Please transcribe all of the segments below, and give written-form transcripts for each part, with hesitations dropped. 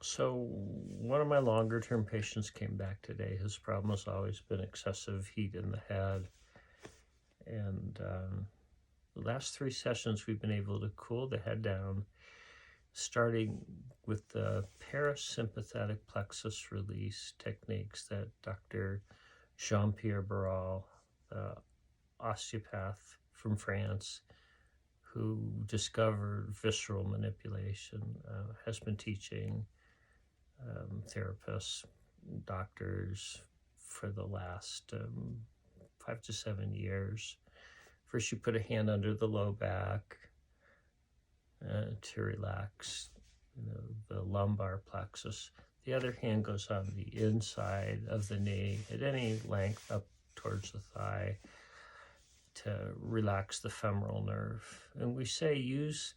So one of my longer term patients came back today. His problem has always been excessive heat in the head. And the last 3 sessions, we've been able to cool the head down, starting with the parasympathetic plexus release techniques that Dr. Jean-Pierre Barral, the osteopath from France, who discovered visceral manipulation, has been teaching therapists, doctors for the last 5 to 7 years. First, you put a hand under the low back to relax, the lumbar plexus. The other hand goes on the inside of the knee at any length up towards the thigh to relax the femoral nerve. And we say use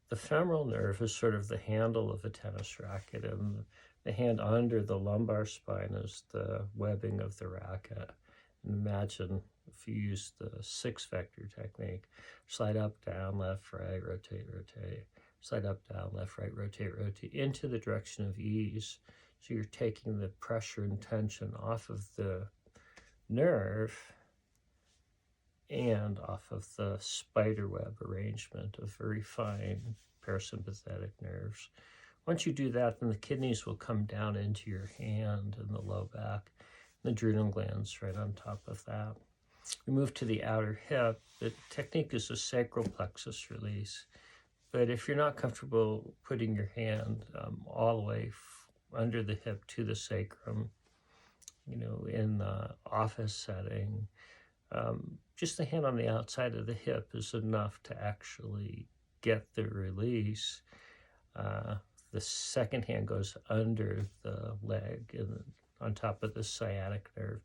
the femoral nerve as sort of the handle of a tennis racket, and the hand under the lumbar spine is the webbing of the racket. And imagine if you use the 6-vector technique, slide up, down, left, right, rotate, rotate, slide up, down, left, right, rotate, rotate, into the direction of ease. So you're taking the pressure and tension off of the nerve and off of the spider web arrangement of very fine parasympathetic nerves. Once you do that, then the kidneys will come down into your hand and the low back, the adrenal glands right on top of that. We move to the outer hip. The technique is a sacral plexus release, but if you're not comfortable putting your hand all the way under the hip to the sacrum, in the office setting, just the hand on the outside of the hip is enough to actually get the release. The second hand goes under the leg and on top of the sciatic nerve.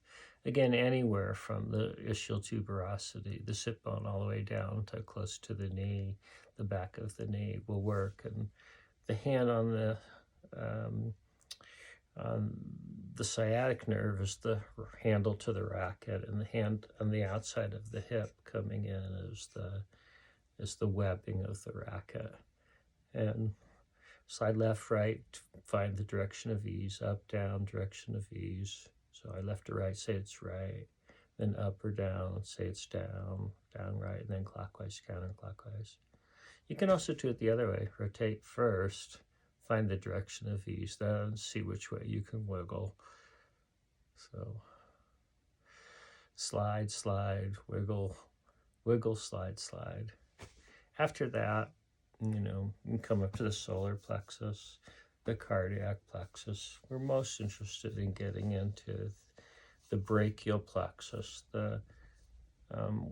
Again, anywhere from the ischial tuberosity, the sit bone, all the way down to close to the knee, the back of the knee will work. And the hand on the sciatic nerve is the handle to the racket, and the hand on the outside of the hip coming in is the webbing of the racket. And slide left, right, find the direction of ease, up, down, direction of ease. So I left to right, say it's right, then up or down, say it's down, down, right, and then clockwise, counterclockwise. You can also do it the other way. Rotate first, find the direction of ease, then see which way you can wiggle. So slide, slide, wiggle, wiggle, slide, slide. After that, you can come up to the solar plexus, the cardiac plexus. We're most interested in getting into the brachial plexus, the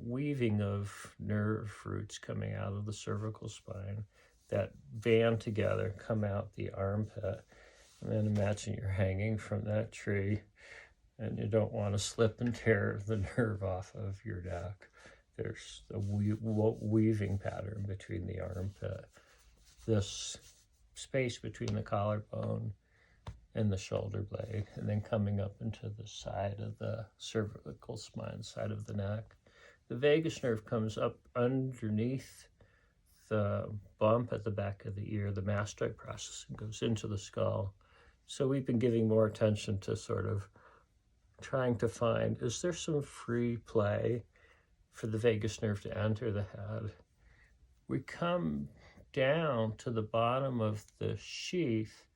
weaving of nerve roots coming out of the cervical spine that band together, come out the armpit. And then imagine you're hanging from that tree and you don't want to slip and tear the nerve off of your neck. There's a weaving pattern between the armpit, this space between the collarbone and the shoulder blade, and then coming up into the side of the cervical spine, side of the neck. The vagus nerve comes up underneath the bump at the back of the ear, the mastoid process, and goes into the skull. So we've been giving more attention to sort of trying to find, is there some free play for the vagus nerve to enter the head? We come down to the bottom of the sheath.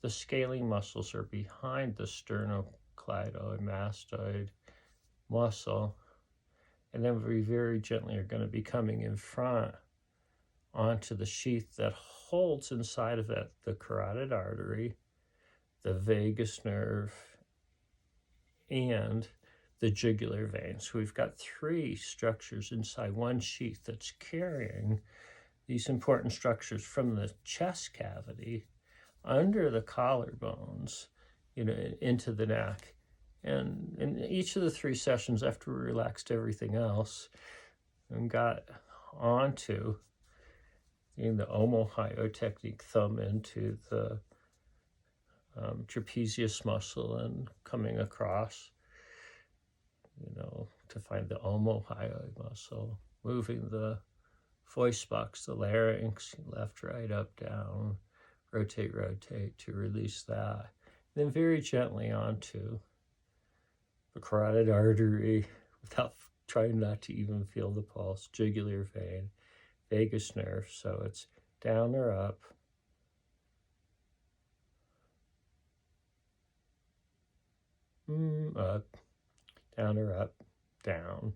The scaling muscles are behind the sternocleidomastoid muscle, and then we very gently are going to be coming in front onto the sheath that holds inside of it the carotid artery, the vagus nerve, and the jugular vein. So we've got 3 structures inside one sheath that's carrying these important structures from the chest cavity under the collarbones, into the neck. And in each of the 3 sessions, after we relaxed everything else and got onto the omohyo technique, thumb into the trapezius muscle and coming across, to find the omohyoid muscle, moving the voice box, the larynx, left, right, up, down, rotate, rotate to release that. Then very gently onto the carotid artery without trying not to even feel the pulse, jugular vein, vagus nerve. So it's down or up. Up, down or up, down,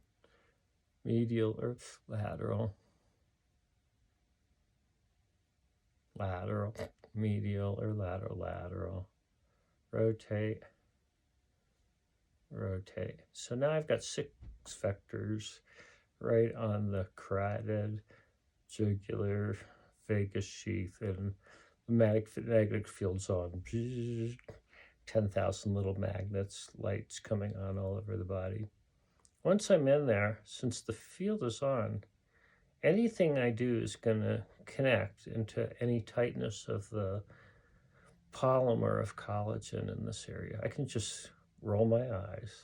medial or lateral, lateral, medial or lateral, lateral, rotate, rotate. So now I've got 6 vectors right on the carotid, jugular, vagus sheath, and the magnetic field's on. 10,000 little magnets, lights coming on all over the body. Once I'm in there, since the field is on, anything I do is going to connect into any tightness of the polymer of collagen in this area. I can just roll my eyes.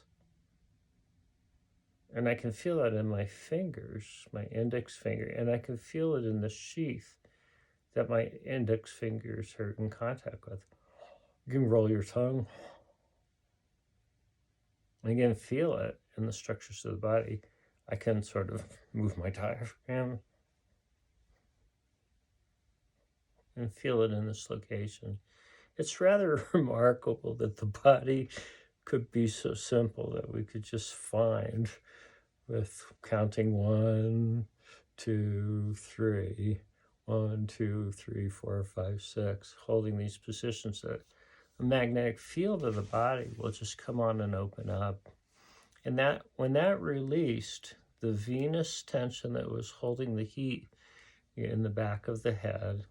And I can feel that in my fingers, my index finger, and I can feel it in the sheath that my index fingers are in contact with. You can roll your tongue. And again, feel it in the structures of the body. I can sort of move my diaphragm and feel it in this location. It's rather remarkable that the body could be so simple that we could just find with counting 1, 2, 3, 1, 2, 3, 4, 5, 6, holding these positions that the magnetic field of the body will just come on and open up. And that when that released, the venous tension that was holding the heat in the back of the head,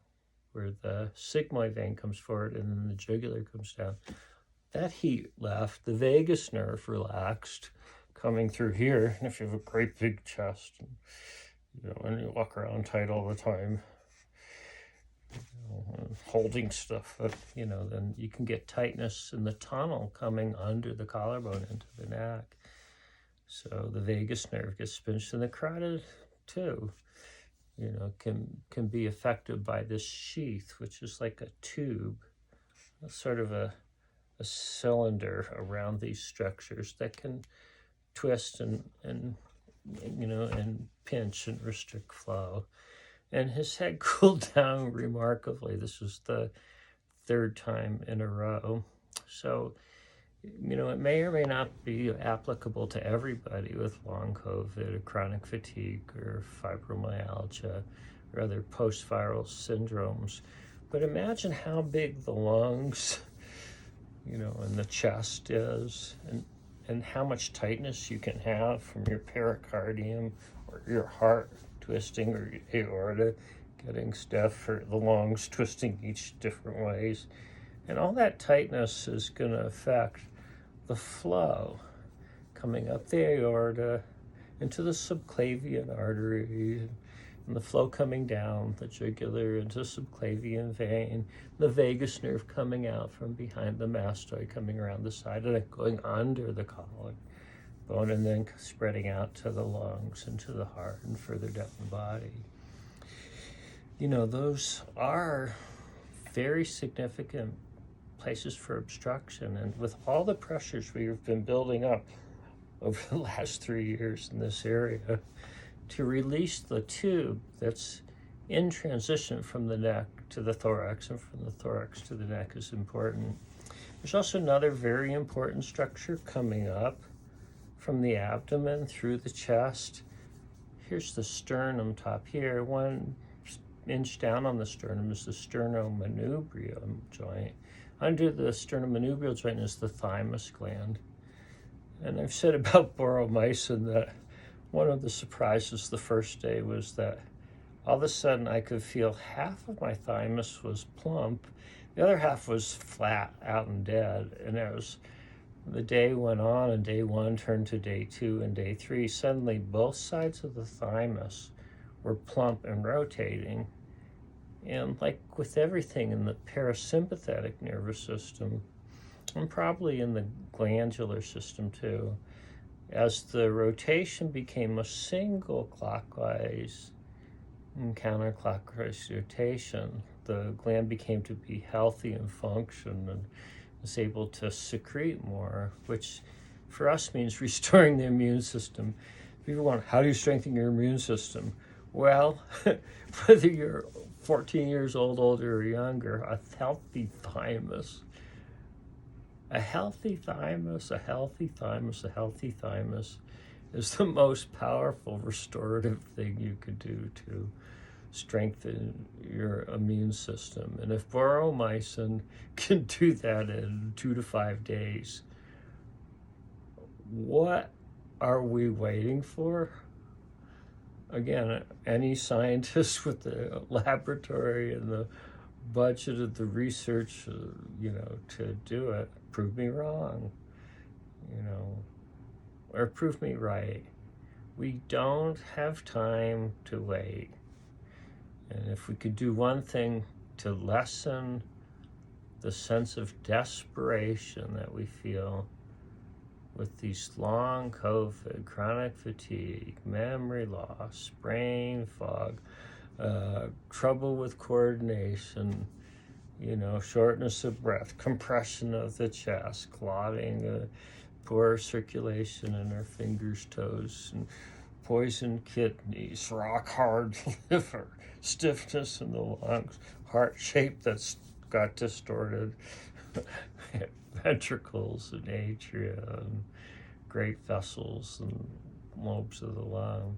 where the sigmoid vein comes forward and then the jugular comes down, that heat left, the vagus nerve relaxed, coming through here. And if you have a great big chest, and you walk around tight all the time, holding stuff, but then you can get tightness in the tunnel coming under the collarbone into the neck. So the vagus nerve gets pinched, and the carotid too, can be affected by this sheath, which is like a tube, sort of a cylinder around these structures that can twist and pinch and restrict flow. And his head cooled down remarkably. This was the 3rd time in a row. So, it may or may not be applicable to everybody with long COVID or chronic fatigue or fibromyalgia or other post-viral syndromes. But imagine how big the lungs, and the chest is, and how much tightness you can have from your pericardium or your heart twisting or your aorta getting stiff or the lungs twisting each different ways. And all that tightness is going to affect the flow coming up the aorta into the subclavian artery, and the flow coming down the jugular into subclavian vein, the vagus nerve coming out from behind the mastoid, coming around the side, and then going under the collarbone, and then spreading out to the lungs and to the heart and further down the body. Those are very significant places for obstruction, and with all the pressures we've been building up over the last 3 years in this area, to release the tube that's in transition from the neck to the thorax and from the thorax to the neck is important. There's also another very important structure coming up from the abdomen through the chest. Here's the sternum top here. 1 inch down on the sternum is the sternocleidomanubrial joint. Under the sternocleidomanubrial joint is the thymus gland. And I've said about boromycin that one of the surprises the first day was that all of a sudden I could feel half of my thymus was plump, the other half was flat out and dead. And the day went on, and day 1 turned to day 2 and day 3. Suddenly both sides of the thymus were plump and rotating. And like with everything in the parasympathetic nervous system, and probably in the glandular system too, as the rotation became a single clockwise and counterclockwise rotation, the gland became to be healthy and function and was able to secrete more, which for us means restoring the immune system. People want, how do you strengthen your immune system? Well, whether you're 14 years old, older, or younger, a healthy thymus, a healthy thymus is the most powerful restorative thing you could do to strengthen your immune system. And if boromycin can do that in 2 to 5 days, what are we waiting for? Again, any scientist with the laboratory and the budget of the research, to do it, prove me wrong, or prove me right. We don't have time to wait. And if we could do one thing to lessen the sense of desperation that we feel with these long COVID, chronic fatigue, memory loss, brain fog, trouble with coordination, shortness of breath, compression of the chest, clotting, poor circulation in our fingers, toes, and poisoned kidneys, rock hard liver, stiffness in the lungs, heart shape that's got distorted, ventricles and atria, and great vessels and lobes of the lung.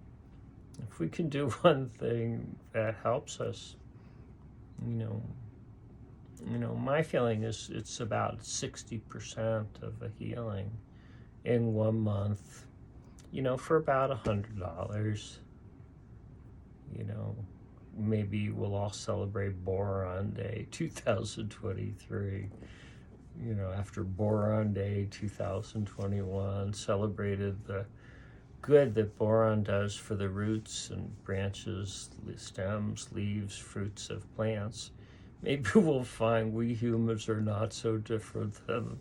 If we can do one thing that helps us, my feeling is it's about 60% of a healing in 1 month, for about $100. Maybe we'll all celebrate Boron Day 2023. After Boron Day 2021 celebrated the good that boron does for the roots and branches, stems, leaves, fruits of plants. Maybe we'll find we humans are not so different than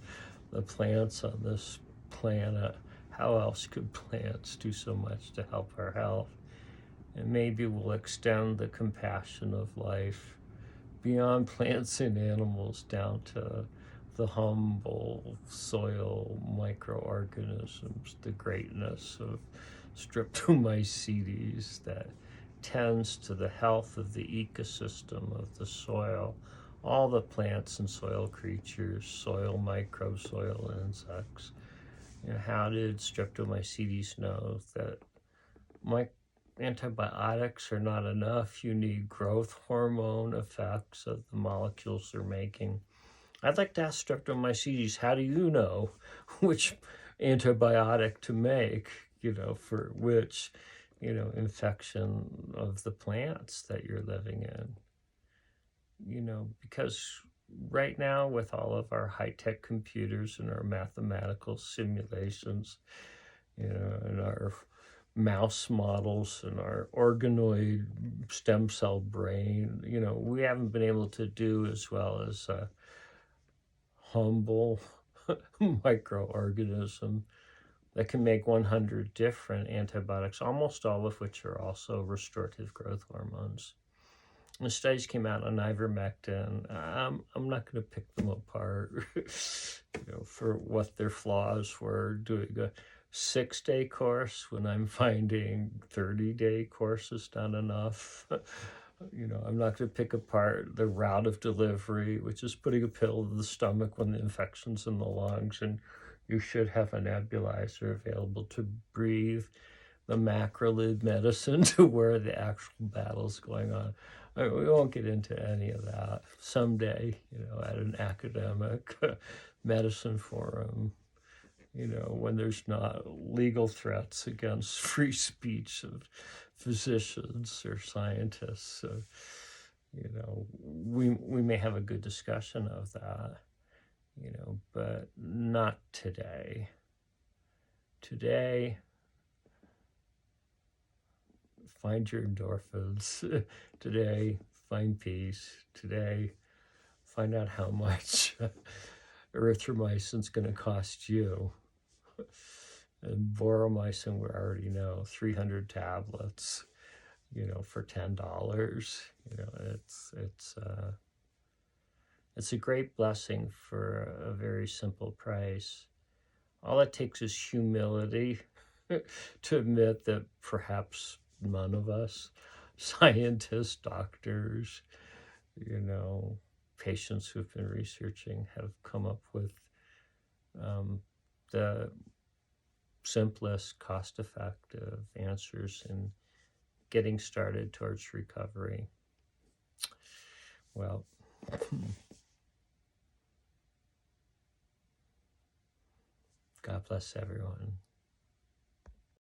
the plants on this planet. How else could plants do so much to help our health? And maybe we'll extend the compassion of life beyond plants and animals down to the humble soil microorganisms, the greatness of Streptomycetes that tends to the health of the ecosystem of the soil, all the plants and soil creatures, soil microbes, soil insects. How did Streptomycetes know that antibiotics are not enough? You need growth hormone effects of the molecules they're making. I'd like to ask Streptomycetes, how do you know which antibiotic to make, for which, infection of the plants that you're living in? Because right now with all of our high-tech computers and our mathematical simulations, and our mouse models and our organoid stem cell brain, we haven't been able to do as well as humble microorganism that can make 100 different antibiotics, almost all of which are also restorative growth hormones. The studies came out on ivermectin. I'm not going to pick them apart, for what their flaws were. Doing a 6-day course when I'm finding 30-day course is not enough. I'm not going to pick apart the route of delivery, which is putting a pill in the stomach when the infection's in the lungs, and you should have a nebulizer available to breathe the macrolide medicine to where the actual battle's going on. We won't get into any of that. Someday, at an academic medicine forum, when there's not legal threats against free speech of physicians or scientists, we may have a good discussion of that, but not today. Today, find your endorphins. Today, find peace. Today, find out how much erythromycin's going to cost you. And boromycin, we already know, 300 tablets. you know, for $10. You know, it's a great blessing for a very simple price. All it takes is humility to admit that perhaps none of us, scientists, doctors, you know, patients who've been researching, have come up with the simplest, cost-effective answers in getting started towards recovery. Well, God bless everyone.